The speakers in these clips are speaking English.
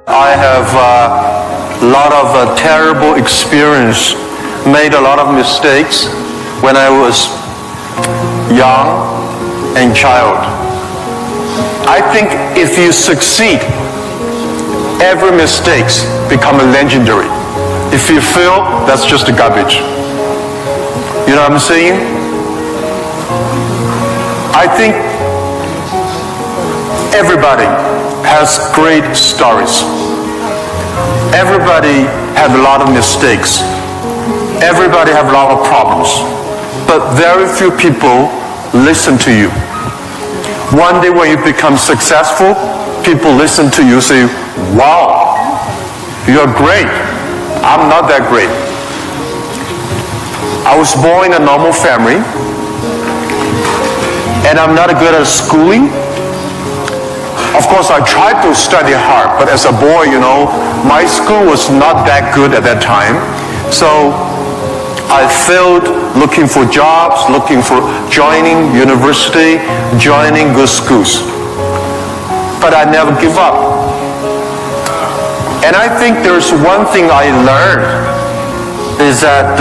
I have a lot of terrible experience, made a lot of mistakes when I was young and child. I think if you succeed, every mistakes become legendary. If you fail, that's just garbage. You know what I'm saying? I think everybody has great stories. Everybody has a lot of mistakes. Everybody has a lot of problems. But very few people listen to you. One day when you become successful, people listen to you and say, wow, you're great. I'm not that great. I was born in a normal family, and I'm not good at schooling. Of course, I tried to study hard, but as a boy, my school was not that good at that time. So I failed looking for jobs, looking for joining university, joining good schools. But I never give up. And I think there's one thing I learned is that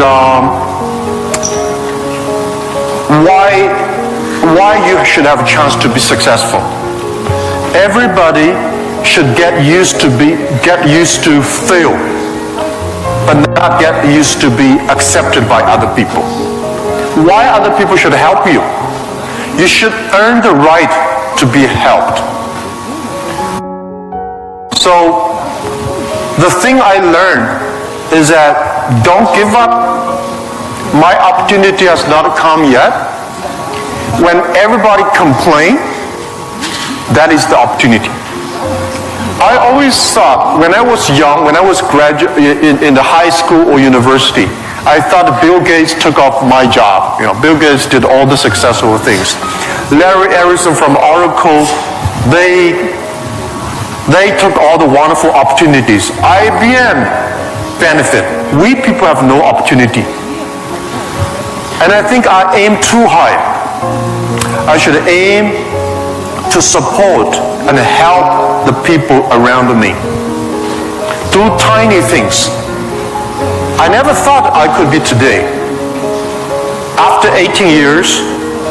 why you should have a chance to be successful. Everybody should get used to fail, but not get used to be accepted by other people. Why other people should help you? You should earn the right to be helped. So the thing I learned is that don't give up. My opportunity has not come yet. When everybody complains, that is the opportunity. I always thought when I was young, when I was in the high school or university, I thought Bill Gates took off my job. Bill Gates did all the successful things. Larry Ellison from Oracle, they took all the wonderful opportunities. IBM benefit. We people have no opportunity. And I think I aim too high. I should aim to support and help the people around me. Do tiny things. I never thought I could be today. After 18 years,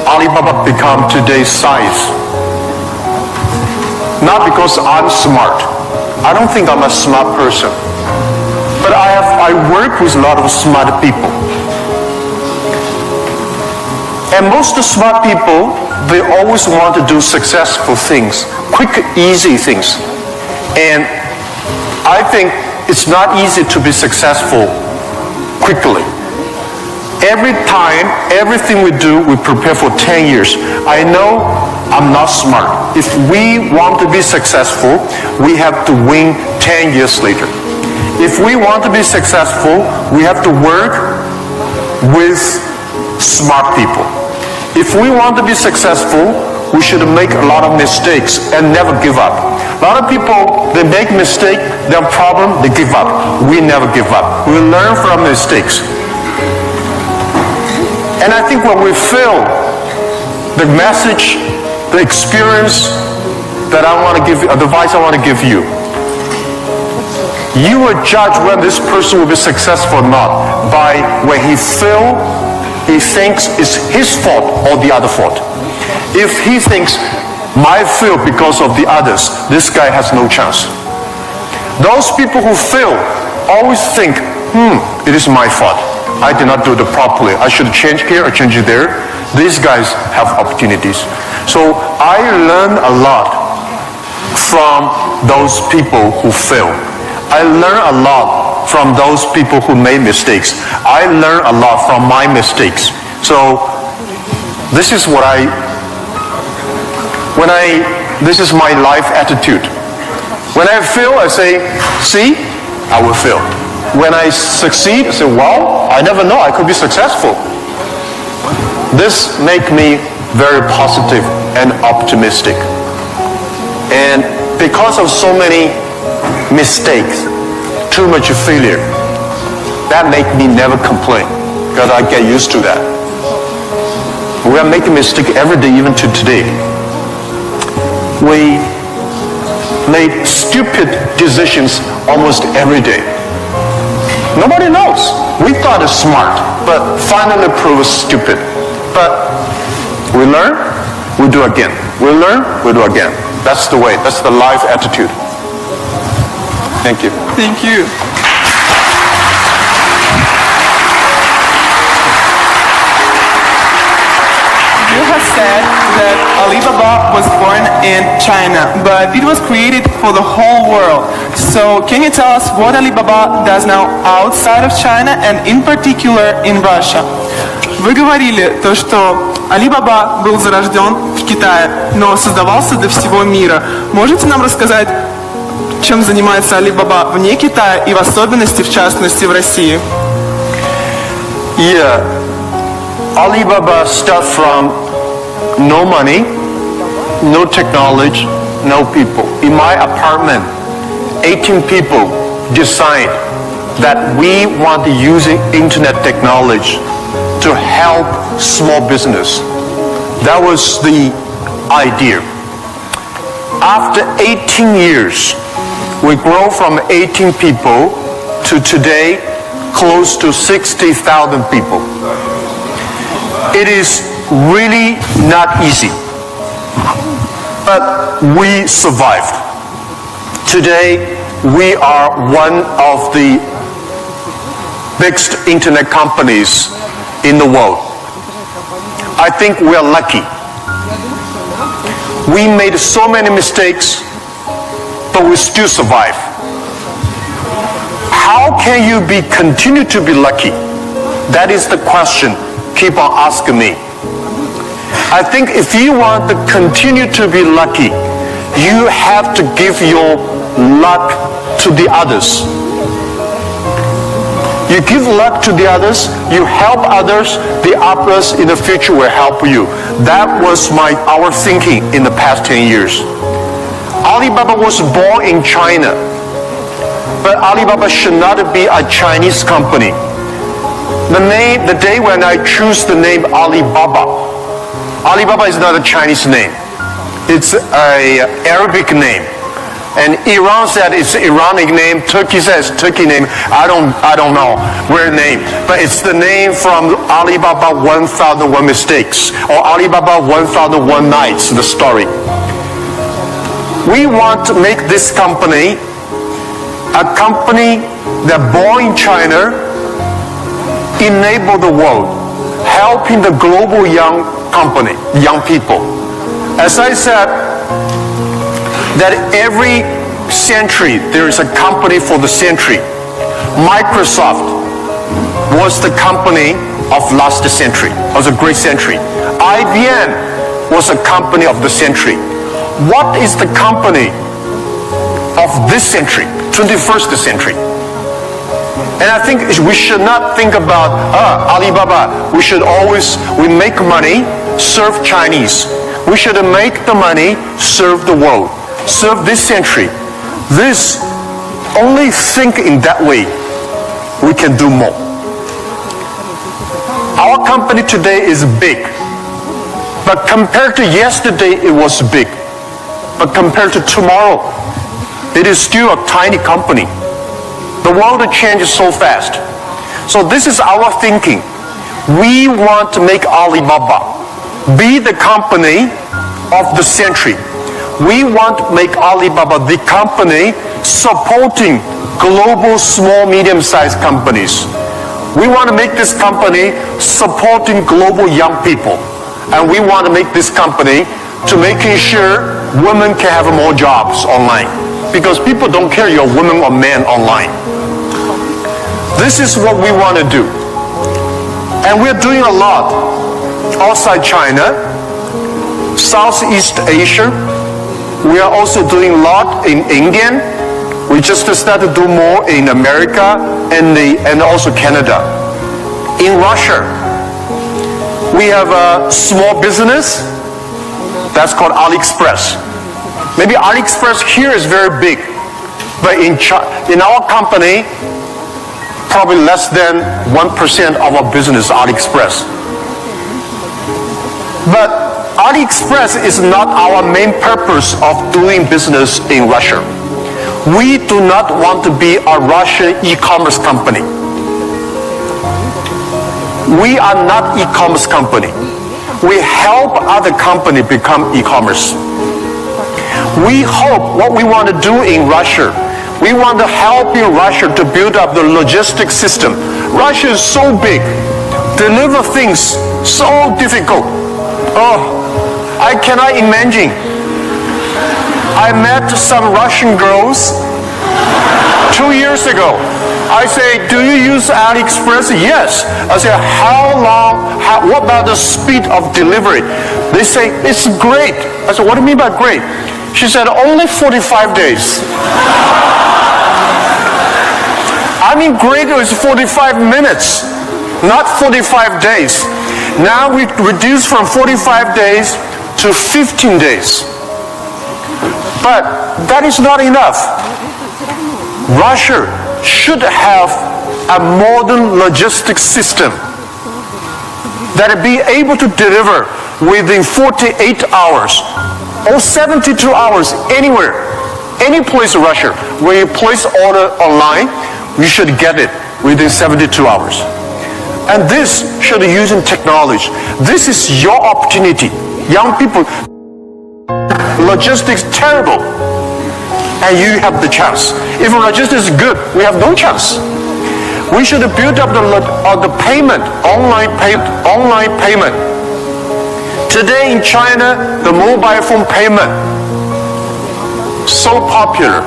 Alibaba become today's size. Not because I'm smart. I don't think I'm a smart person. But I work with a lot of smart people. And most smart people, they always want to do successful things, quick, easy things. And I think it's not easy to be successful quickly. Every time, everything we do, we prepare for 10 years. I know I'm not smart. If we want to be successful, we have to win 10 years later. If we want to be successful, we have to work with smart people. If we want to be successful, we should make a lot of mistakes and never give up. A lot of people, they make mistake, their problem, they give up. We never give up. We learn from mistakes. And I think when we fail, the message, the experience that I want to give you, advice I want to give you, you will judge when this person will be successful or not by when he fails, he thinks it's his fault or the other fault. If he thinks, my fail because of the others, this guy has no chance. Those people who fail always think, it is my fault. I did not do it properly. I should change here or change it there. These guys have opportunities. So I learned a lot from those people who fail. I learned a lot from those people who made mistakes. I learned a lot from my mistakes. So this is this is my life attitude. When I fail, I say, see, I will fail. When I succeed, I say, well, I never know, I could be successful. This makes me very positive and optimistic. And because of so many mistakes, too much failure, that makes me never complain, because I get used to that. We are making mistakes every day, even to today. made stupid decisions almost every day. Nobody knows. We thought it's smart, but finally proved stupid. But we learn, we do again. We learn, we do again. That's the way. That's the life attitude. Thank you. Thank you. You have said that Alibaba was born in China, but it was created for the whole world. So can you tell us what Alibaba does now outside of China and in particular in Russia? Вы говорили то, что Alibaba был зарожден в Китае, но создавался для всего мира. Можете нам рассказать, чем занимается Alibaba вне Китая и в особенности, в частности, в России? Yeah. Alibaba started from no money, no technology, no people. In my apartment, 18 people decide that we want to use internet technology to help small business. That was the idea. After 18 years, we grow from 18 people to today close to 60,000 people. It is really not easy, but we survived. Today, we are one of the biggest internet companies in the world. I think we are lucky. We made so many mistakes, but we still survive. How can you continue to be lucky? That is the question keep on asking me. I think if you want to continue to be lucky, you have to give your luck to the others. You give luck to the others, you help others, the others in the future will help you. That was our thinking in the past 10 years. Alibaba was born in China, but Alibaba should not be a Chinese company. The day when I choose the name Alibaba, Alibaba is not a Chinese name. It's an Arabic name. And Iran said it's Iranic name. Turkey says Turkey name. I don't know where name. But it's the name from Alibaba 1001 Mistakes or Alibaba 1001 Nights, the story. We want to make this company a company that born in China, enable the world, helping the global young people. As I said, that every century there is a company for the century. Microsoft was the company of last century, was a great century. IBM was a company of the century. What is the company of this century, 21st century? And I think we should not think about Alibaba. We make money, serve Chinese. We should make the money, serve the world, serve this century. This, only think in that way, we can do more. Our company today is big, but compared to yesterday, it was big. But compared to tomorrow, it is still a tiny company. The world changes so fast. So this is our thinking. We want to make Alibaba be the company of the century. We want to make Alibaba the company supporting global small, medium-sized companies. We want to make this company supporting global young people. And we want to make this company to making sure women can have more jobs online. Because people don't care you're a woman or man online. This is what we want to do. And we're doing a lot outside China, Southeast Asia. We are also doing a lot in India. We just started to do more in America and also Canada. In Russia, we have a small business that's called AliExpress. Maybe AliExpress here is very big, but in our company, probably less than 1% of our business is AliExpress. But AliExpress is not our main purpose of doing business in Russia. We do not want to be a Russian e-commerce company. We are not e-commerce company. We help other company become e-commerce. We hope what we want to do in Russia, we want to help in Russia to build up the logistics system. Russia is so big, deliver things so difficult. Oh, I cannot imagine. I met some Russian girls 2 years ago. I say, do you use AliExpress? Yes. I say, how long, what about the speed of delivery? They say, it's great. I said, what do you mean by great? She said, only 45 days. I mean, great is 45 minutes, not 45 days. Now we reduced from 45 days to 15 days. But that is not enough. Russia should have a modern logistics system that be able to deliver within 48 hours or 72 hours anywhere, any place in Russia. When you place order online, you should get it within 72 hours. And this should be using technology. This is your opportunity. Young people, logistics terrible, and you have the chance. If logistics is good, we have no chance. We should build up the payment, online payment. Today in China, the mobile phone payment, so popular.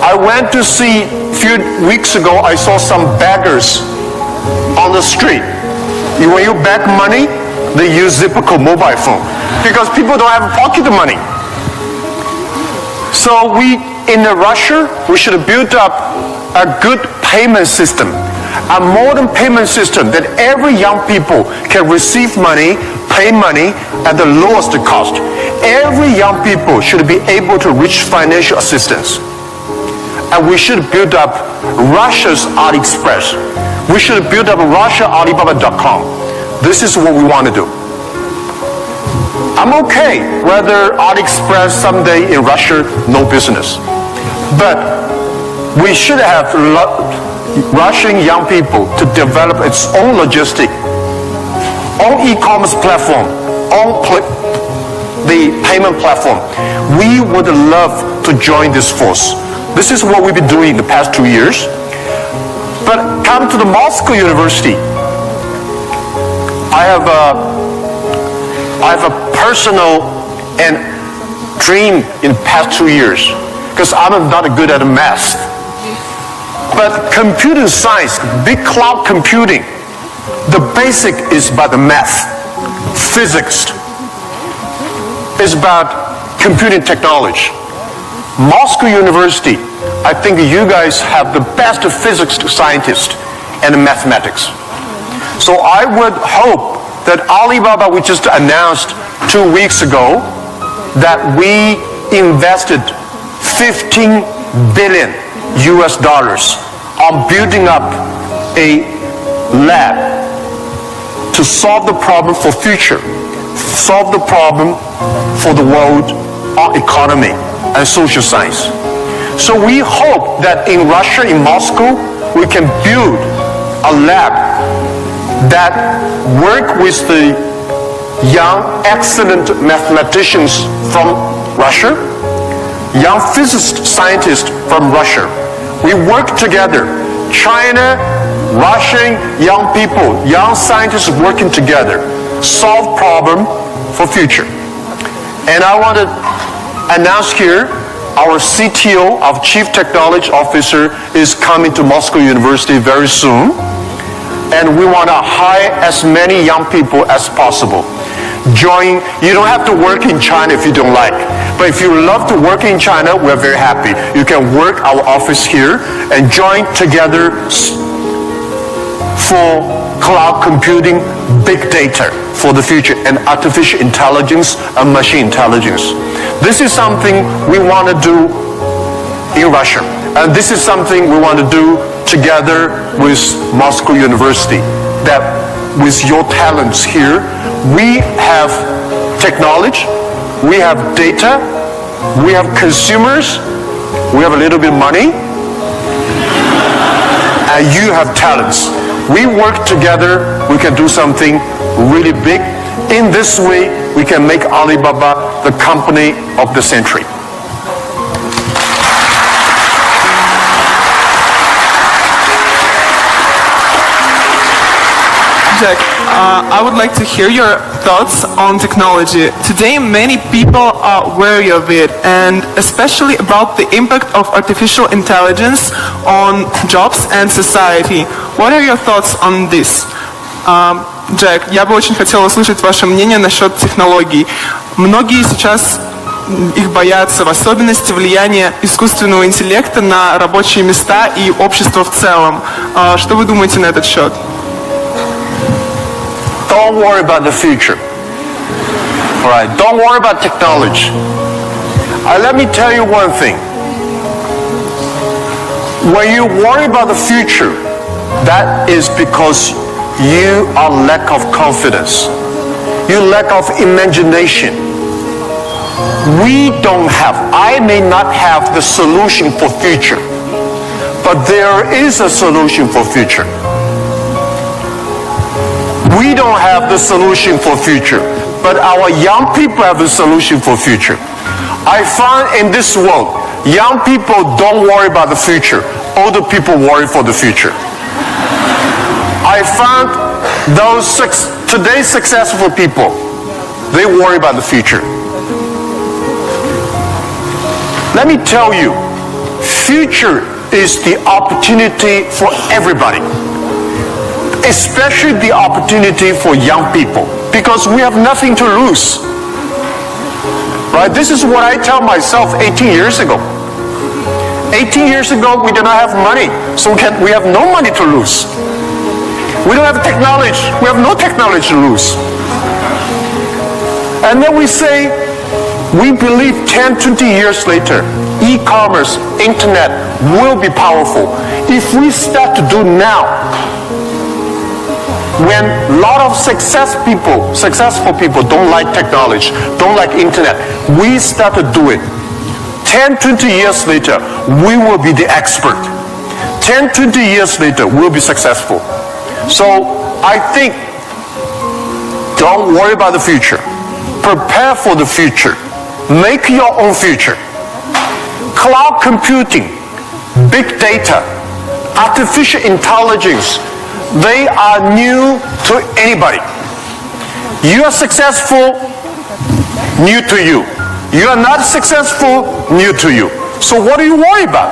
I went to see, a few weeks ago, I saw some beggars on the street. When you beg money, they use Zipco mobile phone because people don't have pocket money. So in Russia, we should build up a good payment system, a modern payment system that every young people can receive money, pay money at the lowest cost. Every young people should be able to reach financial assistance. And we should build up Russia's AliExpress. We should build up Russia Alibaba.com. This is what we want to do. I'm okay whether AliExpress someday in Russia, no business. But we should have Russian young people to develop its own logistic, own e-commerce platform, own the payment platform. We would love to join this force. This is what we've been doing the past 2 years. But come to the Moscow University. I have a personal and dream in the past 2 years because I'm not good at math. But computer science, big cloud computing, the basic is about the math. Physics is about computing technology. Moscow University, I think you guys have the best physics scientists and mathematics. So I would hope that Alibaba, we just announced 2 weeks ago that we invested $15 billion on building up a lab to solve the problem for future, solve the problem for the world, our economy, and social science. So we hope that in Russia, in Moscow, we can build a lab that work with the young, excellent mathematicians from Russia, young physicist scientists from Russia. We work together. China, Russian young people, young scientists working together, solve problem for future. And I want to announce here, our CTO, our Chief Technology Officer, is coming to Moscow University very soon. And we want to hire as many young people as possible. Join, you don't have to work in China if you don't like. But if you love to work in China, we're very happy. You can work our office here and join together for cloud computing, big data for the future, and artificial intelligence and machine intelligence. This is something we want to do in Russia. And this is something we want to do together with Moscow University, that with your talents here. We have technology, we have data, we have consumers, we have a little bit of money, and you have talents. We work together, we can do something really big. In this way, we can make Alibaba the company of the century. Jack, I would like to hear your thoughts on technology. Today, many people are wary of it, and especially about the impact of artificial intelligence on jobs and society. What are your thoughts on this? Джек, я бы очень хотела услышать ваше мнение насчет технологий. Многие сейчас их боятся, в особенности влияния искусственного интеллекта на рабочие места и общество в целом. Что вы думаете на этот счет? Don't worry about the future. All right, don't worry about technology. Let me tell you one thing. When you worry about the future, that is because you are lack of confidence. You lack of imagination. I may not have the solution for future, but there is a solution for future. We don't have the solution for future, but our young people have the solution for future. I find in this world, young people don't worry about the future. Older people worry for the future. I found today's successful people, they worry about the future. Let me tell you, future is the opportunity for everybody. Especially the opportunity for young people, because we have nothing to lose. Right? This is what I tell myself 18 years ago. 18 years ago, we did not have money, so we have no money to lose. We don't have technology. We have no technology to lose. And then we say, we believe 10, 20 years later, e-commerce, internet will be powerful. If we start to do now, when a lot of successful people don't like technology, don't like internet, we start to do it. 10, 20 years later, we will be the expert. 10, 20 years later, we'll be successful. So I think, don't worry about the future. Prepare for the future. Make your own future. Cloud computing, big data, artificial intelligence, they are new to anybody. You are successful, new to you. You are not successful, new to you. So what do you worry about?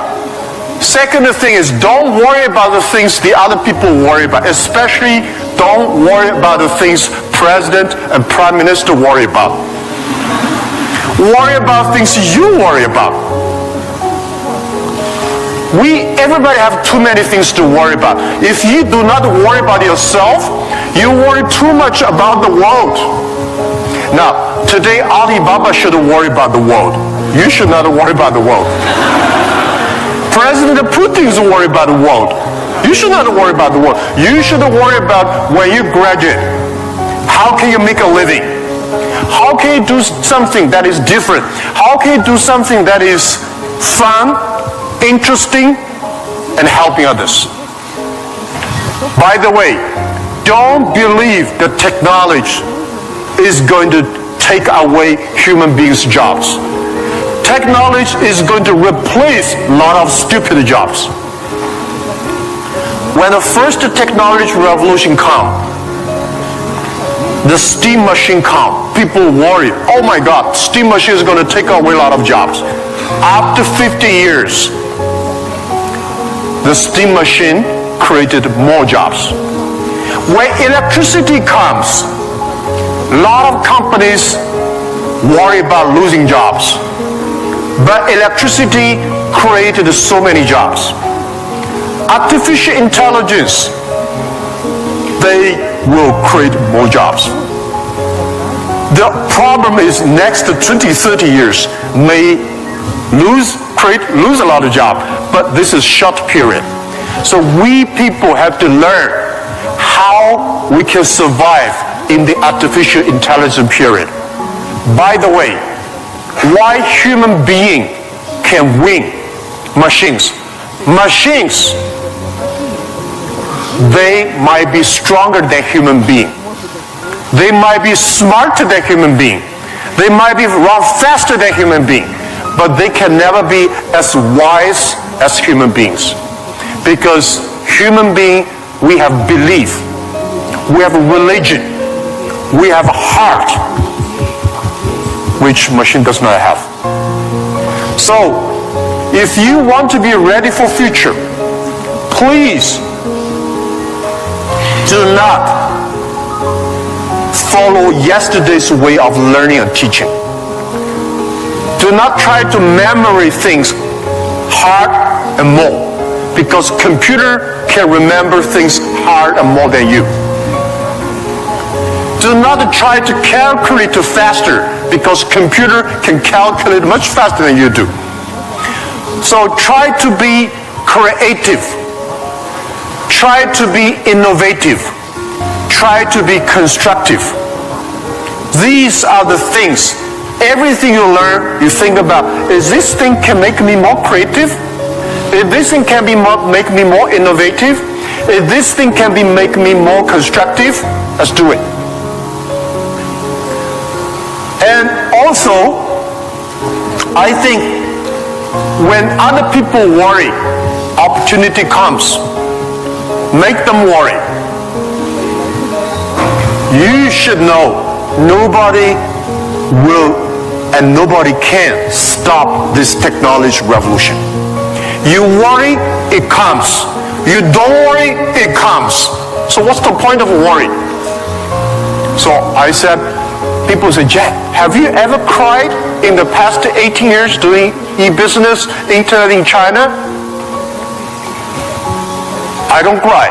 Second thing is, don't worry about the things the other people worry about. Especially, don't worry about the things President and Prime Minister worry about. Worry about things you worry about. Everybody have too many things to worry about. If you do not worry about yourself, you worry too much about the world. Now, today Alibaba should worry about the world. You should not worry about the world. President Putin is worried about the world. You should not worry about the world. You should worry about when you graduate. How can you make a living? How can you do something that is different? How can you do something that is fun, interesting, and helping others? By the way, don't believe that technology is going to take away human beings' jobs. Technology is going to replace a lot of stupid jobs. When the first technology revolution comes, the steam machine comes, people worry, oh my God, steam machine is going to take away a lot of jobs. After 50 years, the steam machine created more jobs. When electricity comes, a lot of companies worry about losing jobs. But electricity created so many jobs. Artificial intelligence, they will create more jobs. The problem is next 20, 30 years may lose a lot of jobs, but this is short period. So we people have to learn how we can survive in the artificial intelligence period. By the way, why human being can win machines? Machines, they might be stronger than human being. They might be smarter than human being. They might be run faster than human being. But they can never be as wise as human beings. Because human being, we have belief. We have religion. We have a heart, which machine does not have. So, if you want to be ready for future, please do not follow yesterday's way of learning and teaching. Do not try to memory things hard and more, because computer can remember things hard and more than you. Do not try to calculate faster, because computer can calculate much faster than you do. So try to be creative. Try to be innovative. Try to be constructive. These are the things. Everything you learn, you think about, is this thing can make me more creative? If this thing can make me more innovative? If this thing can make me more constructive? Let's do it. And also, I think when other people worry, opportunity comes. Make them worry. You should know nobody will and nobody can stop this technology revolution. You worry, it comes. You don't worry, it comes. So what's the point of worry? So I said, people say, Jack, have you ever cried in the past 18 years doing e-business, internet in China? I don't cry,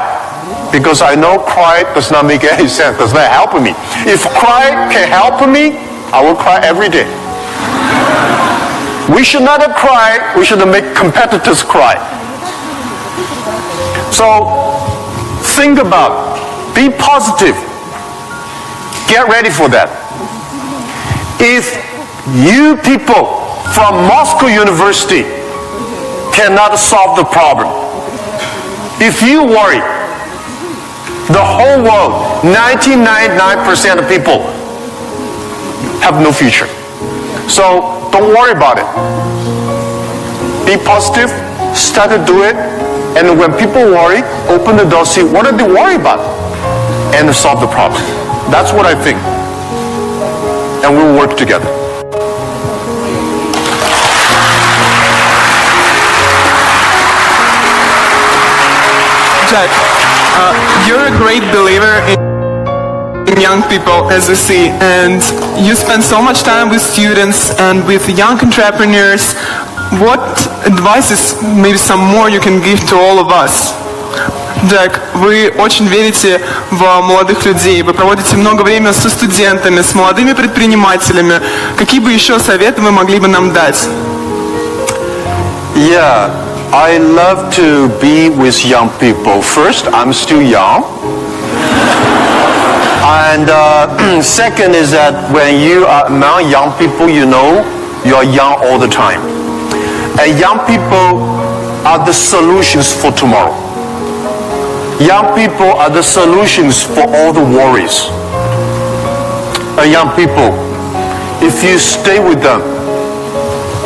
because I know cry does not make any sense, does not help me. If cry can help me, I will cry every day. We should not cry, we should make competitors cry. So think about, be positive, get ready for that. If you people from Moscow University cannot solve the problem, if you worry, the whole world, 99% of people have no future. So don't worry about it. Be positive, start to do it, and when people worry, open the door, see what are they worried about, and solve the problem. That's what I think. And we'll work together. Jack, you're a great believer in young people, as I see, and you spend so much time with students and with young entrepreneurs. What advices, maybe some more, you can give to all of us? Джек, вы очень верите в молодых людей, вы проводите много времени со студентами, с молодыми предпринимателями. Какие бы еще советы вы могли бы нам дать? Yeah, I love to be with young people. First, I'm still young. And second is that when you are among young people, you know you are young all the time. And young people are the solutions for tomorrow. Young people are the solutions for all the worries. Young people, if you stay with them,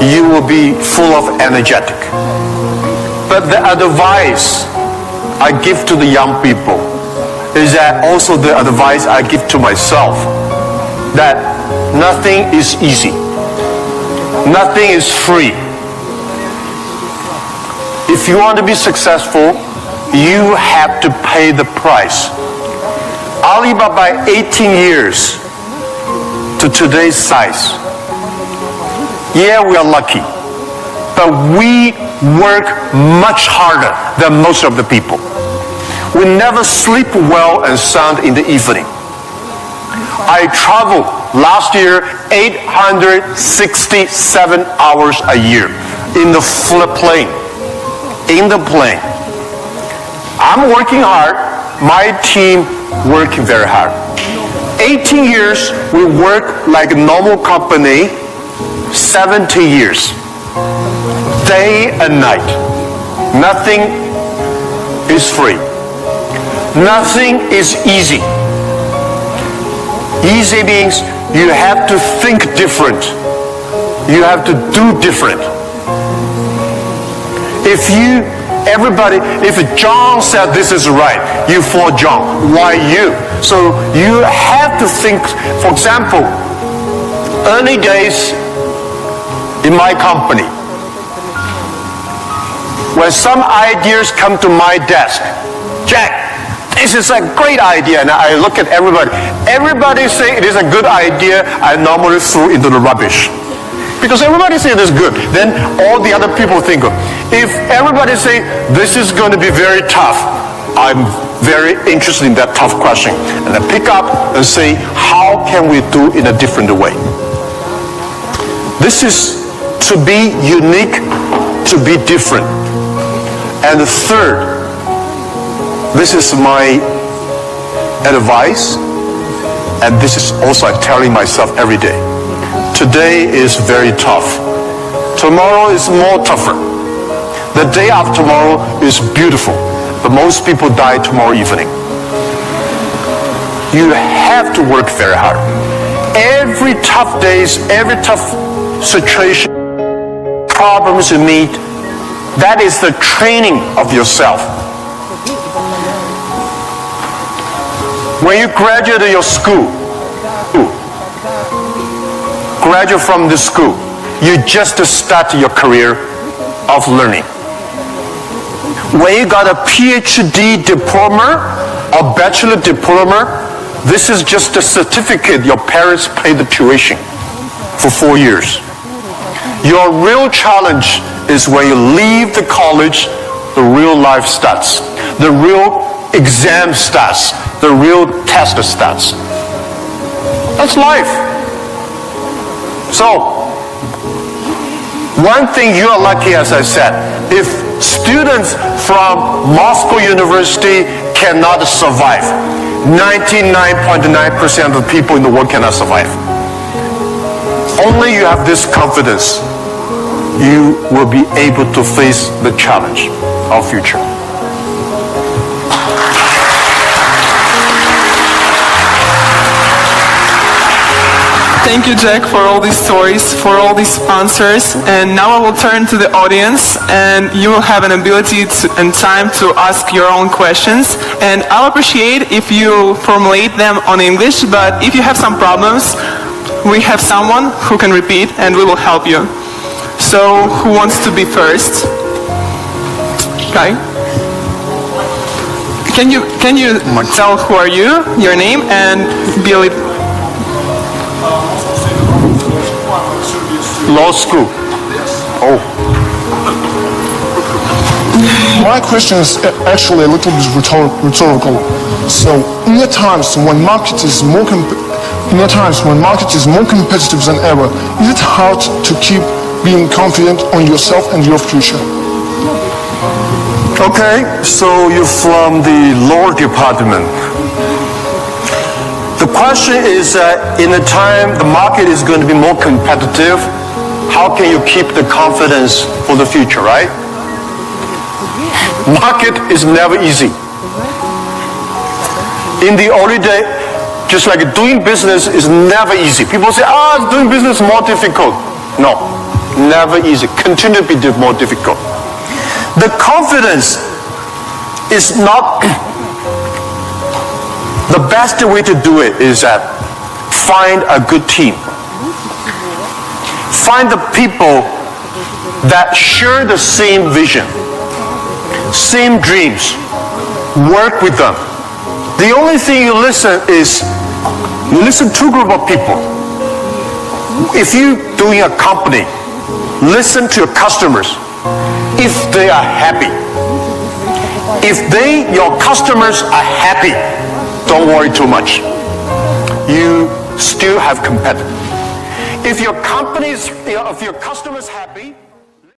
you will be full of energetic. But the advice I give to the young people is that also the advice I give to myself, that nothing is easy. Nothing is free. If you want to be successful, you have to pay the price. Alibaba 18 years to today's size. Yeah, we are lucky, but we work much harder than most of the people. We never sleep well and sound in the evening. I traveled last year 867 hours a year in the plane. In the plane. I'm working hard. My team working very hard. 18 years, we work like a normal company, 70 years. Day and night. Nothing is free. Nothing is easy. Easy means you have to think different. You have to do different. If John said this is right, you follow John. Why you? So you have to think. For example, early days in my company, when some ideas come to my desk, Jack, this is a great idea, and I look at everybody. Everybody say it is a good idea. I normally throw into the rubbish. Because everybody say it is good, then all the other people think, if everybody say this is going to be very tough, I'm very interested in that tough question. And I pick up and say, how can we do it in a different way? This is to be unique, to be different. And the third, this is my advice, and this is also I'm telling myself every day. Today is very tough. Tomorrow is more tougher. The day after tomorrow is beautiful, but most people die tomorrow evening. You have to work very hard. Every tough days, every tough situation, problems you meet, that is the training of yourself. When you graduate your school, graduate from the school, you just start your career of learning. When you got a PhD diploma or bachelor diploma, this is just a certificate your parents paid the tuition for 4 years. Your real challenge is when you leave the college, the real life starts. The real exam starts. The real test starts. That's life. So, one thing you are lucky, as I said, if students from Moscow University cannot survive, 99.9% of the people in the world cannot survive. Only you have this confidence, you will be able to face the challenge of future. Thank you, Jack, for all these stories, for all these answers. And now I will turn to the audience, and you will have an ability and time to ask your own questions. And I'll appreciate if you formulate them on English, but if you have some problems, we have someone who can repeat, and we will help you. So, who wants to be first? Okay. Can you tell who are you, your name, and be a little... Law school. Oh. My question is actually a little bit rhetorical. So, in the times when market is more competitive than ever, is it hard to keep being confident on yourself and your future? Okay, so you're from the law department. The question is, in a time the market is going to be more competitive, how can you keep the confidence for the future, right? Market is never easy. In the early day, just like doing business is never easy. People say, doing business is more difficult. No, never easy. Continue to be more difficult. The confidence is not... The best way to do it is that find a good team. Find the people that share the same vision, same dreams. Work with them. The only thing you listen to a group of people. If you're doing a company, listen to your customers. If they are happy. If your customers are happy, don't worry too much. You still have competitors. If your customers happy,